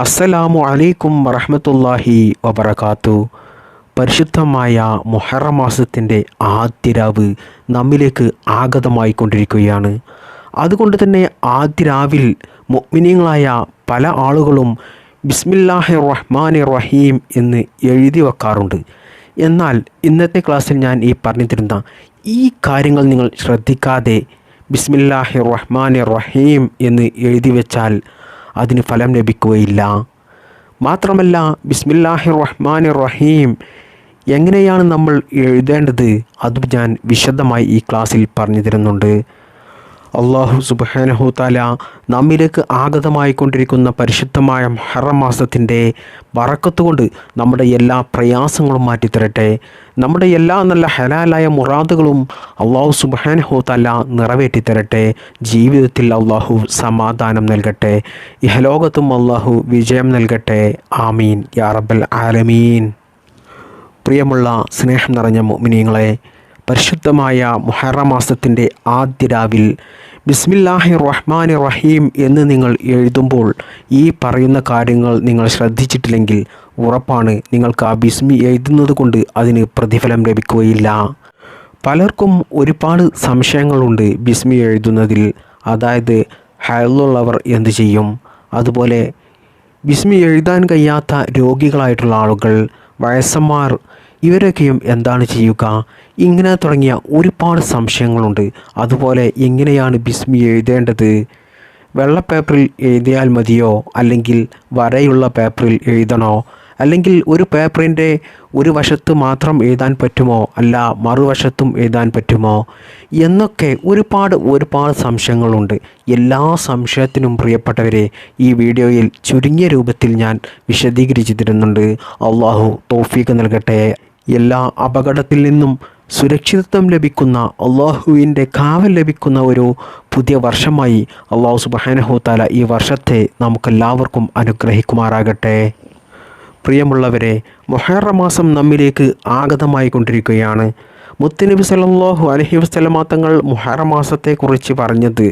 അസ്സലാമു അലൈക്കും വറഹ്മത്തുള്ളാഹി വബറകാത്തു. പരിശുദ്ധമായ മുഹറം മാസത്തിൻ്റെ ആദ്യ രാവ് നമ്മിലേക്ക് ആഗതമായിക്കൊണ്ടിരിക്കുകയാണ്. അതുകൊണ്ട് തന്നെ ആദ്യ രാവിൽ മുഅ്മിനീങ്ങളായ പല ആളുകളും ബിസ്മില്ലാഹിർ റഹ്മാനിർ റഹീം എന്ന് എഴുതി വെക്കാറുണ്ട്. എന്നാൽ ഇന്നത്തെ ക്ലാസ്സിൽ ഞാൻ ഈ പറഞ്ഞു തരുന്ന ഈ കാര്യങ്ങൾ നിങ്ങൾ ശ്രദ്ധിക്കാതെ ബിസ്മില്ലാഹിർ റഹ്മാനിർ റഹീം എന്ന് എഴുതി വെച്ചാൽ അതിന് ഫലം ലഭിക്കുകയില്ല. മാത്രമല്ല, ബിസ്മില്ലാഹിർ റഹ്മാനിർ റഹീം എങ്ങനെയാണ് നമ്മൾ എഴുതേണ്ടത് അതും ഞാൻ വിശദമായി ഈ ക്ലാസ്സിൽ പറഞ്ഞു തരുന്നുണ്ട്. അല്ലാഹു സുബ്ഹാനഹു തആല നമ്മിലേക്ക് ആഗതമായിക്കൊണ്ടിരിക്കുന്ന പരിശുദ്ധമായ മുഹറം മാസത്തിൻ്റെ ബറക്കത്ത് കൊണ്ട് നമ്മുടെ എല്ലാ പ്രയാസങ്ങളും മാറ്റിത്തരട്ടെ. നമ്മുടെ എല്ലാ നല്ല ഹലാലായ മുറാദുകളും അല്ലാഹു സുബ്ഹാനഹു തആല നിറവേറ്റിത്തരട്ടെ. ജീവിതത്തിൽ അല്ലാഹു സമാധാനം നൽകട്ടെ. ഇഹലോകത്തും അല്ലാഹു വിജയം നൽകട്ടെ. ആമീൻ യാ റബ്ബൽ ആലമീൻ. പ്രിയമുള്ള സ്നേഹം നിറഞ്ഞ മുഅ്മിനീങ്ങളെ, പരിശുദ്ധമായ മുഹറം മാസത്തിൻ്റെ ആദ്യ രാവിൽ ബിസ്മില്ലാഹിർ റഹ്മാനിർ റഹീം എന്ന് നിങ്ങൾ എഴുതുമ്പോൾ ഈ പറയുന്ന കാര്യങ്ങൾ നിങ്ങൾ ശ്രദ്ധിച്ചിട്ടില്ലെങ്കിൽ ഉറപ്പാണ് നിങ്ങൾക്ക് ആ ബിസ്മി എഴുതുന്നത് കൊണ്ട് അതിന് പ്രതിഫലം ലഭിക്കുകയില്ല. പലർക്കും ഒരുപാട് സംശയങ്ങളുണ്ട് ബിസ്മി എഴുതുന്നതിൽ. അതായത് ഹയലുള്ളവർ എന്ത് ചെയ്യും, അതുപോലെ ബിസ്മി എഴുതാൻ കഴിയാത്ത രോഗികളായിട്ടുള്ള ആളുകൾ, വയസ്സന്മാർ, ഇവരൊക്കെയും എന്താണ് ചെയ്യുക, ഇങ്ങനെ തുടങ്ങിയ ഒരുപാട് സംശയങ്ങളുണ്ട്. അതുപോലെ എങ്ങനെയാണ് ബിസ്മി എഴുതേണ്ടത്, വെള്ള പേപ്പറിൽ എഴുതിയാൽ മതിയോ, അല്ലെങ്കിൽ വരയുള്ള പേപ്പറിൽ എഴുതണോ, അല്ലെങ്കിൽ ഒരു പേപ്പറിൻ്റെ ഒരു വശത്ത് മാത്രം എഴുതാൻ പറ്റുമോ, അല്ല മറുവശത്തും എഴുതാൻ പറ്റുമോ എന്നൊക്കെ ഒരുപാട് സംശയങ്ങളുണ്ട്. എല്ലാ സംശയത്തിനും പ്രിയപ്പെട്ടവരെ ഈ വീഡിയോയിൽ ചുരുങ്ങിയ രൂപത്തിൽ ഞാൻ വിശദീകരിച്ചു തരുന്നുണ്ട്. അള്ളാഹു തൗഫീഖ് നൽകട്ടെ. എല്ലാ അപകടത്തിൽ നിന്നും സുരക്ഷിതത്വം ലഭിക്കുന്ന, അള്ളാഹുവിൻ്റെ കാവൽ ലഭിക്കുന്ന ഒരു പുതിയ വർഷമായി അള്ളാഹു സുബ്ഹാനഹു തആല ഈ വർഷത്തെ നമുക്കെല്ലാവർക്കും അനുഗ്രഹിക്കുമാറാകട്ടെ. പ്രിയമുള്ളവരെ, മുഹറം മാസം നമ്മിലേക്ക് ആഗതമായി കൊണ്ടിരിക്കുകയാണ്. മുത്തുനബി സല്ലല്ലാഹു അലൈഹി വസല്ലമ തങ്ങൾ മുഹറം മാസത്തെക്കുറിച്ച് പറഞ്ഞത്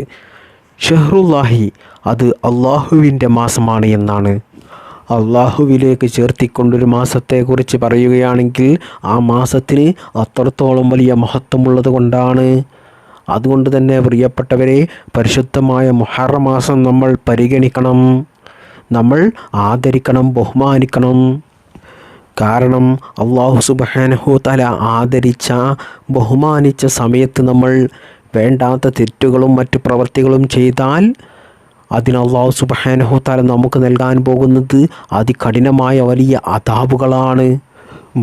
ഷഹ്റുല്ലാഹി, അത് അള്ളാഹുവിൻ്റെ മാസമാണ് എന്നാണ്. അള്ളാഹുവിലേക്ക് ചേർത്തിക്കൊണ്ടൊരു മാസത്തെക്കുറിച്ച് പറയുകയാണെങ്കിൽ ആ മാസത്തിന് അത്രത്തോളം വലിയ മഹത്വമുള്ളത് കൊണ്ടാണ്. അതുകൊണ്ട് തന്നെ പ്രിയപ്പെട്ടവരെ, പരിശുദ്ധമായ മുഹറം മാസം നമ്മൾ പരിഗണിക്കണം, നമ്മൾ ആദരിക്കണം, ബഹുമാനിക്കണം. കാരണം അല്ലാഹു സുബ്ഹാനഹു തആല ആദരിച്ച, ബഹുമാനിച്ച സമയത്ത് നമ്മൾ വേണ്ടാത്ത തെറ്റുകളും മറ്റു പ്രവൃത്തികളും ചെയ്താൽ അതിന് അല്ലാഹു സുബ്ഹാനഹു തആല നമുക്ക് നൽകാൻ പോകുന്നത് അതികഠിനമായ വലിയ അദാബുകളാണ്.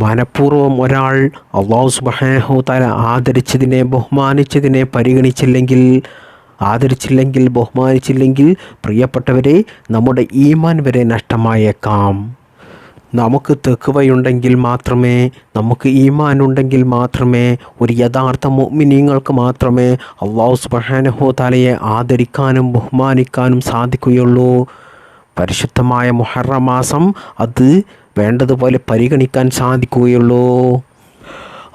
മനഃപൂർവ്വം ഒരാൾ അല്ലാഹു സുബ്ഹാനഹു തആല ആദരിച്ചതിനെ, ബഹുമാനിച്ചതിനെ പരിഗണിച്ചില്ലെങ്കിൽ, ആദരിച്ചില്ലെങ്കിൽ, ബഹുമാനിച്ചില്ലെങ്കിൽ പ്രിയപ്പെട്ടവരെ, നമ്മുടെ ഈമാൻ വരെ നഷ്ടമായേക്കാം. നമുക്ക് തഖ്വയുണ്ടെങ്കിൽ മാത്രമേ, നമുക്ക് ഈമാൻ ഉണ്ടെങ്കിൽ മാത്രമേ, ഒരു യഥാർത്ഥ മുഅ്മിനീങ്ങൾക്ക് മാത്രമേ അല്ലാഹു സുബ്ഹാനഹു തആലയെ ആദരിക്കാനും ബഹുമാനിക്കാനും സാധിക്കുകയുള്ളൂ. പരിശുദ്ധമായ മുഹറം മാസം അത് വേണ്ടതുപോലെ പരിഗണിക്കാൻ സാധിക്കുകയുള്ളൂ.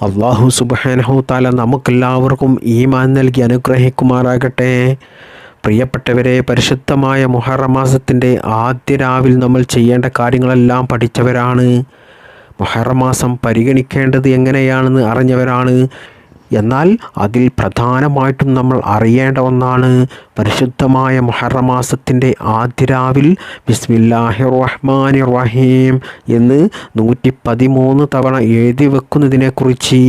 അല്ലാഹു സുബ്ഹാനഹു തആല നമുക്കെല്ലാവർക്കും ഈമാൻ നൽകി അനുഗ്രഹിക്കുമാറാകട്ടെ. പ്രിയപ്പെട്ടവരെ, പരിശുദ്ധമായ മുഹറം മാസത്തിൻ്റെ ആദ്യ രാവിൽ നമ്മൾ ചെയ്യേണ്ട കാര്യങ്ങളെല്ലാം പഠിച്ചവരാണ്. മുഹറം മാസം പരിഗണിക്കേണ്ടത് എങ്ങനെയാണെന്ന് അറിഞ്ഞവരാണ്. എന്നാൽ അതിൽ പ്രധാനമായിട്ടും നമ്മൾ അറിയേണ്ട ഒന്നാണ് പരിശുദ്ധമായ മുഹറം മാസത്തിൻ്റെ ആദ്യ രാവിൽ ബിസ്മില്ലാഹിർ റഹ്മാനിർ റഹീം എന്ന് 113 തവണ എഴുതി വെക്കുന്നതിനെക്കുറിച്ച്.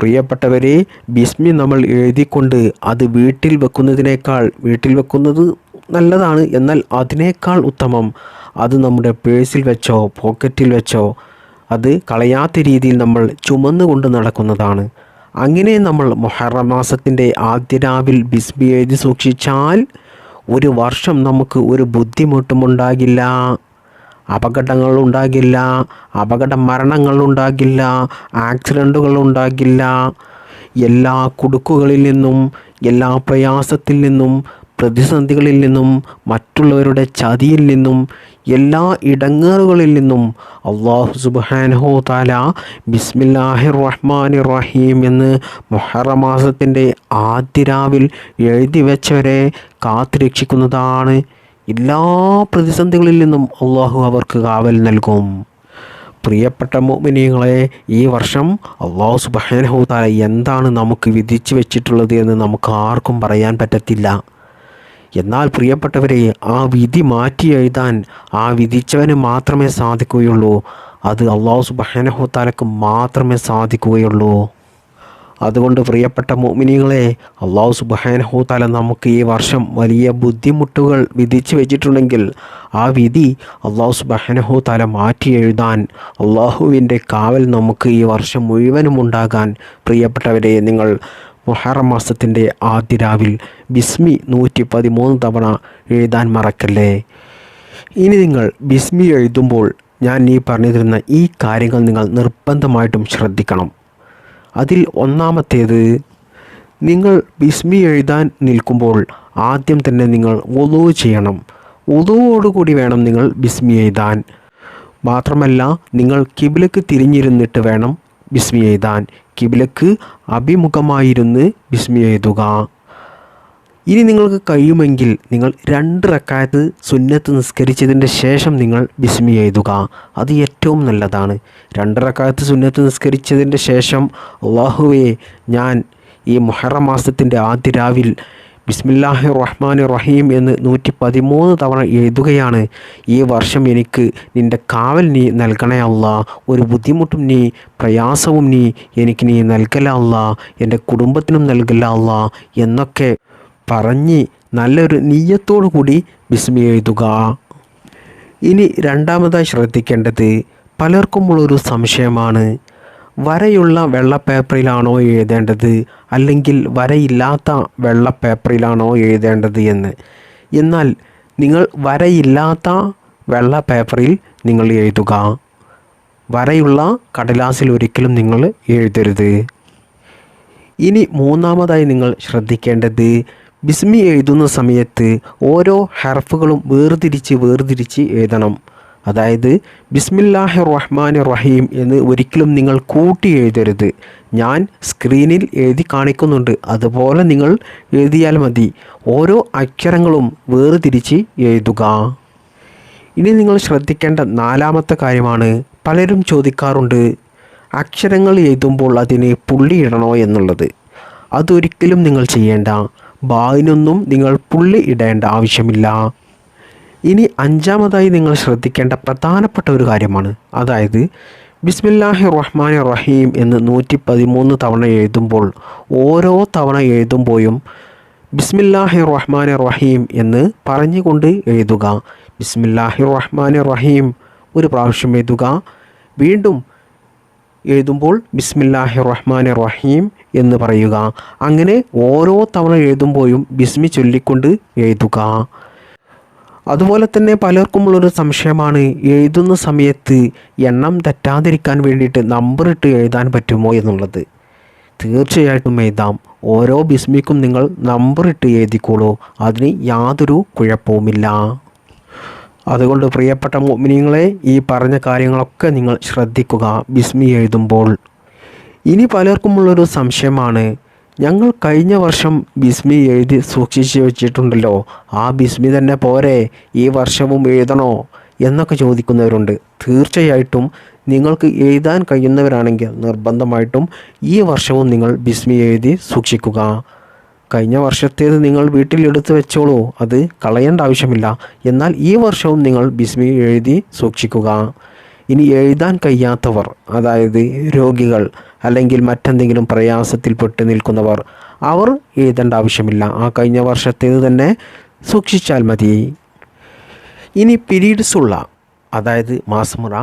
പ്രിയപ്പെട്ടവരെ, ബിസ്മി നമ്മൾ എഴുതിക്കൊണ്ട് അത് വീട്ടിൽ വെക്കുന്നത് നല്ലതാണ്. എന്നാൽ അതിനേക്കാൾ ഉത്തമം അത് നമ്മുടെ പേഴ്സിൽ വെച്ചോ പോക്കറ്റിൽ വെച്ചോ അത് കളയാത്ത രീതിയിൽ നമ്മൾ ചുമന്നുകൊണ്ട് നടക്കുന്നതാണ്. അങ്ങനെ നമ്മൾ മുഹറം മാസത്തിൻ്റെ ആദ്യ രാവിൽ ബിസ്മി എഴുതി സൂക്ഷിച്ചാൽ ഒരു വർഷം നമുക്ക് ഒരു ബുദ്ധിമുട്ടും ഉണ്ടാകില്ല, അപകടങ്ങൾ ഉണ്ടാകില്ല, അപകട മരണങ്ങൾ ഉണ്ടാകില്ല, ആക്സിഡൻറ്റുകൾ ഉണ്ടാകില്ല. എല്ലാ കുടുക്കുകളിൽ നിന്നും, എല്ലാ പ്രയാസത്തിൽ നിന്നും, പ്രതിസന്ധികളിൽ നിന്നും, മറ്റുള്ളവരുടെ ചതിയിൽ നിന്നും, എല്ലാ ഇടങ്ങേറുകളിൽ നിന്നും അല്ലാഹു സുബ്ഹാനഹു തആല ബിസ്മില്ലാഹിർ റഹ്മാനിർ റഹീം എന്ന് മുഹറം മാസത്തിൻ്റെ ആദ്യ രാവിൽ എഴുതി വെച്ചവരെ കാത്തുരക്ഷിക്കുന്നതാണ്. എല്ലാ പ്രതിസന്ധികളിൽ നിന്നും അള്ളാഹു അവർക്ക് കാവൽ നൽകും. പ്രിയപ്പെട്ട മുഅ്മിനീങ്ങളെ, ഈ വർഷം അള്ളാഹു സുബ്ഹാനഹു വ തആല എന്താണ് നമുക്ക് വിധിച്ചു വെച്ചിട്ടുള്ളത് എന്ന് നമുക്ക് ആർക്കും പറയാൻ പറ്റത്തില്ല. എന്നാൽ പ്രിയപ്പെട്ടവരെ, ആ വിധി മാറ്റി എഴുതാൻ ആ വിധിച്ചവന് മാത്രമേ സാധിക്കുകയുള്ളൂ. അത് അള്ളാഹു സുബ്ഹാനഹു വ തആലക്ക് മാത്രമേ സാധിക്കുകയുള്ളൂ. അതുകൊണ്ട് പ്രിയപ്പെട്ട മുഅ്മിനീങ്ങളെ, അള്ളാഹു സുബ്ഹാനഹു വ തആല നമുക്ക് ഈ വർഷം വലിയ ബുദ്ധിമുട്ടുകൾ വിധിച്ചു വെച്ചിട്ടുണ്ടെങ്കിൽ ആ വിധി അള്ളാഹു സുബ്ഹാനഹു വ തആല മാറ്റി എഴുതാൻ അള്ളാഹുവിൻ്റെ കാവൽ നമുക്ക് ഈ വർഷം മുഴുവനും ഉണ്ടാകാൻ പ്രിയപ്പെട്ടവരെ, നിങ്ങൾ മുഹറം മാസത്തിൻ്റെ ആദ്യ രാവിൽ ബിസ്മി 113 തവണ എഴുതാൻ മറക്കല്ലേ. ഇനി നിങ്ങൾ ബിസ്മി എഴുതുമ്പോൾ ഞാൻ ഈ പറഞ്ഞു തരുന്ന ഈ കാര്യങ്ങൾ നിങ്ങൾ നിർബന്ധമായിട്ടും ശ്രദ്ധിക്കണം. അതിൽ ഒന്നാമത്തേത്, നിങ്ങൾ ബിസ്മി എഴുതാൻ നിൽക്കുമ്പോൾ ആദ്യം തന്നെ നിങ്ങൾ വുളൂ ചെയ്യണം. വുളൂവോടുകൂടി വേണം നിങ്ങൾ ബിസ്മി എഴുതാൻ. മാത്രമല്ല, നിങ്ങൾ കിബിലക്ക് തിരിഞ്ഞിരുന്നിട്ട് വേണം ബിസ്മി എഴുതാൻ. കിബിലക്ക് അഭിമുഖമായിരുന്ന് ബിസ്മി എഴുതുക. ഇനി നിങ്ങൾക്ക് കഴിയുമെങ്കിൽ നിങ്ങൾ 2 റക്അത്ത് സുന്നത്ത് നിസ്കരിച്ചതിൻ്റെ ശേഷം നിങ്ങൾ ബിസ്മി എഴുതുക. അത് ഏറ്റവും നല്ലതാണ്. 2 റക്അത്ത് സുന്നത്ത് നിസ്കരിച്ചതിൻ്റെ ശേഷം അല്ലാഹുവേ, ഞാൻ ഈ മുഹറം മാസത്തിൻ്റെ ആദ്യ രാവിൽ ബിസ്മില്ലാഹിർ റഹ്മാനിർ റഹീം എന്ന് 113 തവണ എഴുതുകയാണ്. ഈ വർഷം എനിക്ക് നിൻ്റെ കാവൽ നീ നൽകണേ അല്ലാ. ഒരു ബുദ്ധിമുട്ടും നീ പ്രയാസവും എനിക്ക് നീ നൽകല അല്ലാ. എൻ്റെ കുടുംബത്തിനും നൽകല അല്ലാ എന്നൊക്കെ പറഞ്ഞ് നല്ലൊരു നിയ്യത്തോടു കൂടി ബിസ്മി എഴുതുക. ഇനി രണ്ടാമതായി ശ്രദ്ധിക്കേണ്ടത്, പലർക്കുമുള്ളൊരു സംശയമാണ്, വരയുള്ള വെള്ള പേപ്പറിലാണോ എഴുതേണ്ടത് അല്ലെങ്കിൽ വരയില്ലാത്ത വെള്ള പേപ്പറിലാണോ എഴുതേണ്ടത് എന്ന്. എന്നാൽ നിങ്ങൾ വരയില്ലാത്ത വെള്ള പേപ്പറിൽ നിങ്ങൾ എഴുതുക. വരയുള്ള കടലാസിൽ ഒരിക്കലും നിങ്ങൾ എഴുതരുത്. ഇനി മൂന്നാമതായി നിങ്ങൾ ശ്രദ്ധിക്കേണ്ടത്, ബിസ്മി എഴുതുന്ന സമയത്ത് ഓരോ ഹർഫുകളും വേർതിരിച്ച് എഴുതണം. അതായത് ബിസ്മില്ലാഹിർ റഹ്മാനിർ റഹീം എന്ന് ഒരിക്കലും നിങ്ങൾ കൂട്ടി എഴുതരുത്. ഞാൻ സ്ക്രീനിൽ എഴുതി കാണിക്കുന്നുണ്ട്, അതുപോലെ നിങ്ങൾ എഴുതിയാൽ മതി. ഓരോ അക്ഷരങ്ങളും വേർതിരിച്ച് എഴുതുക. ഇനി നിങ്ങൾ ശ്രദ്ധിക്കേണ്ട നാലാമത്തെ കാര്യമാണ്, പലരും ചോദിക്കാറുണ്ട് അക്ഷരങ്ങൾ എഴുതുമ്പോൾ അതിന് പുള്ളിയിടണോ എന്നുള്ളത്. അതൊരിക്കലും നിങ്ങൾ ചെയ്യേണ്ട. ബായിനൊന്നും നിങ്ങൾ പുള്ളി ഇടേണ്ട ആവശ്യമില്ല. ഇനി അഞ്ചാമതായി നിങ്ങൾ ശ്രദ്ധിക്കേണ്ട പ്രധാനപ്പെട്ട ഒരു കാര്യമാണ്, അതായത് ബിസ്മില്ലാഹിർ റഹ്മാനിർ റഹീം എന്ന് 113 തവണ എഴുതുമ്പോൾ ഓരോ തവണ എഴുതുമ്പോഴും ബിസ്മില്ലാഹിർ റഹ്മാനിർ റഹീം എന്ന് പറഞ്ഞുകൊണ്ട് എഴുതുക. ബിസ്മില്ലാഹിർ റഹ്മാനിർ റഹീം ഒരു പ്രാവശ്യം എഴുതുക. വീണ്ടും എഴുതുമ്പോൾ ബിസ്മില്ലാഹിർ റഹ്മാനിർ റഹീം എന്ന് പറയുക. അങ്ങനെ ഓരോ തവണ എഴുതുമ്പോഴും ബിസ്മി ചൊല്ലിക്കൊണ്ട് എഴുതുക. അതുപോലെ തന്നെ പലർക്കുമുള്ളൊരു സംശയമാണ്, എഴുതുന്ന സമയത്ത് എണ്ണം തെറ്റാതിരിക്കാൻ വേണ്ടിയിട്ട് നമ്പറിട്ട് എഴുതാൻ പറ്റുമോ എന്നുള്ളത്. തീർച്ചയായിട്ടും എഴുതാം. ഓരോ ബിസ്മിക്കും നിങ്ങൾ നമ്പറിട്ട് എഴുതിക്കോളൂ, അതിന് യാതൊരു കുഴപ്പവുമില്ല. അതുകൊണ്ട് പ്രിയപ്പെട്ട മുഅ്മിനീങ്ങളെ, ഈ പറഞ്ഞ കാര്യങ്ങളൊക്കെ നിങ്ങൾ ശ്രദ്ധിക്കുക ബിസ്മി എഴുതുമ്പോൾ. ഇനി പലർക്കുമുള്ളൊരു സംശയമാണ്, ഞങ്ങൾ കഴിഞ്ഞ വർഷം ബിസ്മി എഴുതി സൂക്ഷിച്ച് വെച്ചിട്ടുണ്ടല്ലോ, ആ ബിസ്മി തന്നെ പോരെ, ഈ വർഷവും എഴുതണോ എന്നൊക്കെ ചോദിക്കുന്നവരുണ്ട്. തീർച്ചയായിട്ടും നിങ്ങൾക്ക് എഴുതാൻ കഴിയുന്നവരാണെങ്കിൽ നിർബന്ധമായിട്ടും ഈ വർഷവും നിങ്ങൾ ബിസ്മി എഴുതി സൂക്ഷിക്കുക. കഴിഞ്ഞ വർഷത്തേത് നിങ്ങൾ വീട്ടിൽ എടുത്ത് വെച്ചോളൂ, അത് കളയേണ്ട ആവശ്യമില്ല. എന്നാൽ ഈ വർഷവും നിങ്ങൾ ബിസ്മി എഴുതി സൂക്ഷിക്കുക. ഇനി എഴുതാൻ കഴിയാത്തവർ, അതായത് രോഗികൾ അല്ലെങ്കിൽ മറ്റെന്തെങ്കിലും പ്രയാസത്തിൽപ്പെട്ട് നിൽക്കുന്നവർ, അവർ എഴുതേണ്ട ആവശ്യമില്ല. ആ കഴിഞ്ഞ വർഷത്തേത് തന്നെ സൂക്ഷിച്ചാൽ മതി. ഇനി പീരീഡ്സ് ഉള്ള, അതായത് മാസമുറ,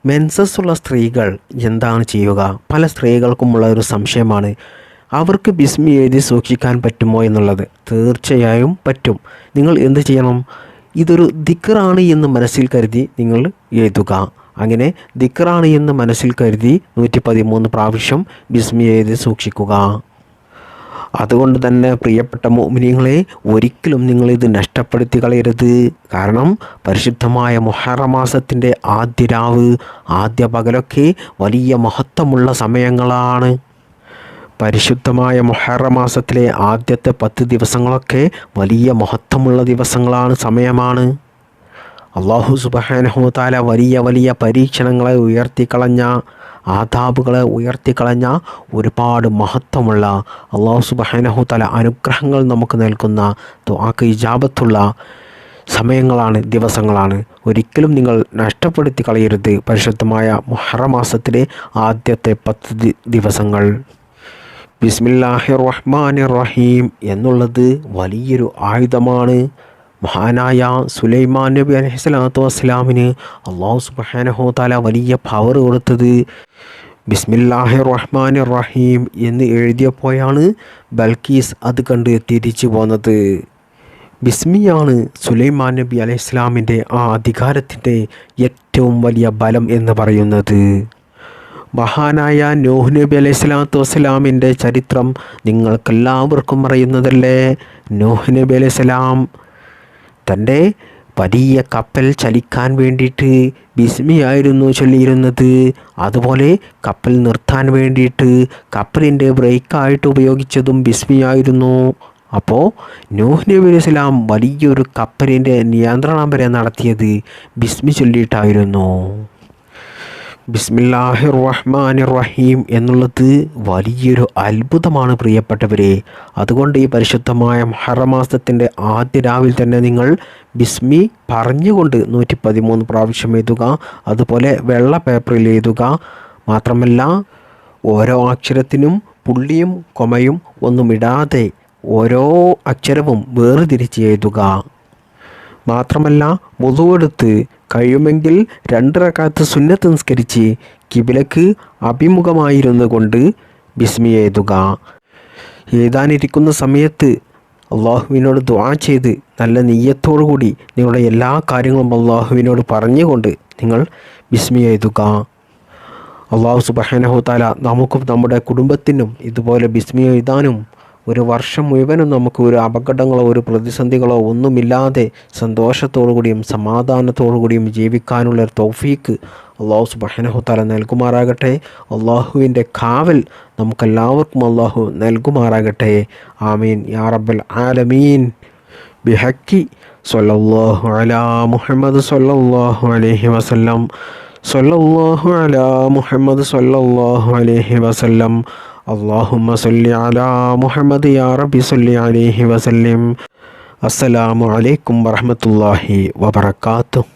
മെൻസസ് ഉള്ള സ്ത്രീകൾ എന്താണ് ചെയ്യുക? പല സ്ത്രീകൾക്കുമുള്ള ഒരു സംശയമാണ്, അവർക്ക് ബിസ്മി എഴുതി സൂക്ഷിക്കാൻ പറ്റുമോ എന്നുള്ളത്. തീർച്ചയായും പറ്റും. നിങ്ങൾ എന്ത് ചെയ്യണം? ഇതൊരു ദിക്റാണ് എന്ന് മനസ്സിൽ കരുതി നിങ്ങൾ എഴുതുക. അങ്ങനെ ദിക്റാണ് എന്ന് മനസ്സിൽ കരുതി 113 പ്രാവശ്യം ബിസ്മി എഴുതി സൂക്ഷിക്കുക. അതുകൊണ്ട് തന്നെ പ്രിയപ്പെട്ട മുഅ്മിനീങ്ങളെ, ഒരിക്കലും നിങ്ങളിത് നഷ്ടപ്പെടുത്തി കളയരുത്. കാരണം പരിശുദ്ധമായ മുഹറം മാസത്തിൻ്റെ ആദ്യ രാവ്, ആദ്യ പകലൊക്കെ വലിയ മഹത്വമുള്ള സമയങ്ങളാണ്. പരിശുദ്ധമായ മുഹറം മാസത്തിലെ ആദ്യത്തെ 10 ദിവസങ്ങളൊക്കെ വലിയ മഹത്വമുള്ള ദിവസങ്ങളാണ്, സമയമാണ്. അല്ലാഹു സുബ്ഹാനഹു വ തആല വലിയ വലിയ പരീക്ഷണങ്ങളെ ഉയർത്തിക്കളഞ്ഞ, ആദാബുകളെ ഉയർത്തിക്കളഞ്ഞ, ഒരുപാട് മഹത്വമുള്ള, അല്ലാഹു സുബ്ഹാനഹു വ തആല അനുഗ്രഹങ്ങൾ നമുക്ക് നൽകുന്ന, ദുആക്ക് ഇജാബത്തുള്ള സമയങ്ങളാണ്, ദിവസങ്ങളാണ്. ഒരിക്കലും നിങ്ങൾ നഷ്ടപ്പെടുത്തി കളയരുത് പരിശുദ്ധമായ മുഹറം മാസത്തിലെ ആദ്യത്തെ 10 ദിവസങ്ങൾ. ബിസ്മില്ലാഹിർ റഹ്മാനിർ റഹീം എന്നുള്ളത് വലിയൊരു ആയുധമാണ്. മഹാനായ സുലൈമാൻ നബി അലൈഹിസ്സലാത്തു വസ്സലാമിന് അല്ലാഹു സുബ്ഹാനഹു വ തആല വലിയ പവർ കൊടുത്തത് ബിസ്മില്ലാഹിർ റഹ്മാനിർ റഹീം എന്ന് എഴുതിയപ്പോഴാണ് ബൽക്കീസ് അത് കണ്ട് തിരിച്ചു പോന്നത്. ബിസ്മിയാണ് സുലൈമാൻ നബി അലൈഹിസ്സലാമിൻ്റെ ആ അധികാരത്തിൻ്റെ ഏറ്റവും വലിയ ബലം എന്ന് പറയുന്നത്. മഹാനായ നൂഹ് നബി അലൈഹിസ്സലാത്തു വസ്സലാമിൻ്റെ ചരിത്രം നിങ്ങൾക്കെല്ലാവർക്കും അറിയുന്നതല്ലേ. നൂഹ് നബി അലൈഹിസ്സലാം തൻ്റെ വലിയ കപ്പൽ ചലിക്കാൻ വേണ്ടിയിട്ട് ബിസ്മിയായിരുന്നു ചൊല്ലിയിരുന്നത്. അതുപോലെ കപ്പൽ നിർത്താൻ വേണ്ടിയിട്ട് കപ്പലിൻ്റെ ബ്രേക്കായിട്ട് ഉപയോഗിച്ചതും ബിസ്മിയായിരുന്നു. അപ്പോൾ നൂഹ് നബി അലൈഹിസ്സലാം വലിയൊരു കപ്പലിൻ്റെ നിയന്ത്രണം വരെ നടത്തിയത് ബിസ്മി ചൊല്ലിയിട്ടായിരുന്നു. ബിസ്മില്ലാഹിർ റഹ്മാനിർ റഹീം എന്നുള്ളത് വലിയൊരു അത്ഭുതമാണ് പ്രിയപ്പെട്ടവരെ. അതുകൊണ്ട് ഈ പരിശുദ്ധമായ മുഹറം മാസത്തിൻ്റെ ആദ്യ രാവിൽ തന്നെ നിങ്ങൾ ബിസ്മി പറഞ്ഞുകൊണ്ട് 113 പ്രാവശ്യം എഴുതുക. അതുപോലെ വെള്ള പേപ്പറിൽ എഴുതുക. മാത്രമല്ല ഓരോ അക്ഷരത്തിനും പുള്ളിയും കൊമയും ഒന്നും ഇടാതെ ഓരോ അക്ഷരവും വേർതിരിച്ച് എഴുതുക. മാത്രമല്ല വുളുവെടുത്ത് കഴിയുമെങ്കിൽ 2 റക്അത്ത് സുന്നത്ത് നിസ്കരിച്ച് കിബിലക്ക് അഭിമുഖമായിരുന്നു കൊണ്ട് ബിസ്മി എഴുതുക. എഴുതാനിരിക്കുന്ന സമയത്ത് അള്ളാഹുവിനോട് ദുആ ചെയ്ത് നല്ല നിയ്യത്തോടു കൂടി നിങ്ങളുടെ എല്ലാ കാര്യങ്ങളും അള്ളാഹുവിനോട് പറഞ്ഞുകൊണ്ട് നിങ്ങൾ ബിസ്മി എഴുതുക. അള്ളാഹു സുബ്ഹാനഹു വ തആല നമുക്കും നമ്മുടെ കുടുംബത്തിനും ഇതുപോലെ ബിസ്മി എഴുതാനും ഒരു വർഷം മുഴുവനും നമുക്ക് ഒരു അപകടങ്ങളോ ഒരു പ്രതിസന്ധികളോ ഒന്നുമില്ലാതെ സന്തോഷത്തോടു കൂടിയും സമാധാനത്തോടു കൂടിയും ജീവിക്കാനുള്ള ഒരു തൗഫീക്ക് അള്ളാഹു സുബ്ഹാനഹു വ തആല നൽകുമാറാകട്ടെ. അള്ളാഹുവിൻ്റെ കാവൽ നമുക്കെല്ലാവർക്കും അള്ളാഹു നൽകുമാറാകട്ടെ. ആമീൻ യാ റബ്ബൽ ആലമീൻ. ബിഹഖി സ്വല്ലല്ലാഹു അലാ മുഹമ്മദ് സ്വല്ലല്ലാഹു അലൈഹി വസല്ലം. സ്വല്ലല്ലാഹു അലാ മുഹമ്മദ് സ്വല്ലല്ലാഹു അലൈഹി വസല്ലം. അല്ലാഹുമ്മ സല്ലി അലാ മുഹമ്മദ് യാ റബ്ബി സല്ലി അലൈഹി വസല്ലം. അസ്സലാമു അലൈക്കും വറഹ്മത്തുള്ളാഹി വബറകാതുഹു.